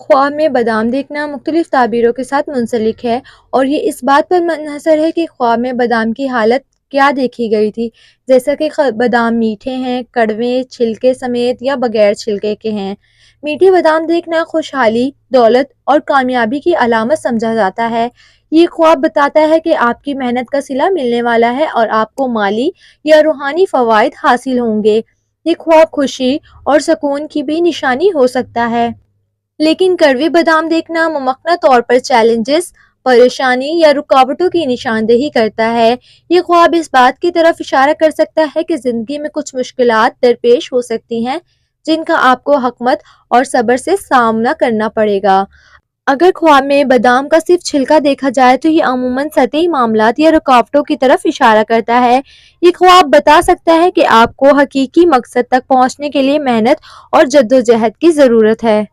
خواب میں بادام دیکھنا مختلف تعبیروں کے ساتھ منسلک ہے اور یہ اس بات پر منحصر ہے کہ خواب میں بادام کی حالت کیا دیکھی گئی تھی، جیسا کہ بادام میٹھے ہیں، کڑوے، چھلکے سمیت یا بغیر چھلکے کے ہیں۔ میٹھے بادام دیکھنا خوشحالی، دولت اور کامیابی کی علامت سمجھا جاتا ہے۔ یہ خواب بتاتا ہے کہ آپ کی محنت کا صلہ ملنے والا ہے اور آپ کو مالی یا روحانی فوائد حاصل ہوں گے۔ یہ خواب خوشی اور سکون کی بھی نشانی ہو سکتا ہے۔ لیکن کڑوے بادام دیکھنا ممکنہ طور پر چیلنجز، پریشانی یا رکاوٹوں کی نشاندہی کرتا ہے۔ یہ خواب اس بات کی طرف اشارہ کر سکتا ہے کہ زندگی میں کچھ مشکلات درپیش ہو سکتی ہیں جن کا آپ کو حکمت اور صبر سے سامنا کرنا پڑے گا۔ اگر خواب میں بادام کا صرف چھلکا دیکھا جائے تو یہ عموماً سطحی معاملات یا رکاوٹوں کی طرف اشارہ کرتا ہے۔ یہ خواب بتا سکتا ہے کہ آپ کو حقیقی مقصد تک پہنچنے کے لیے محنت اور جدوجہد کی ضرورت ہے۔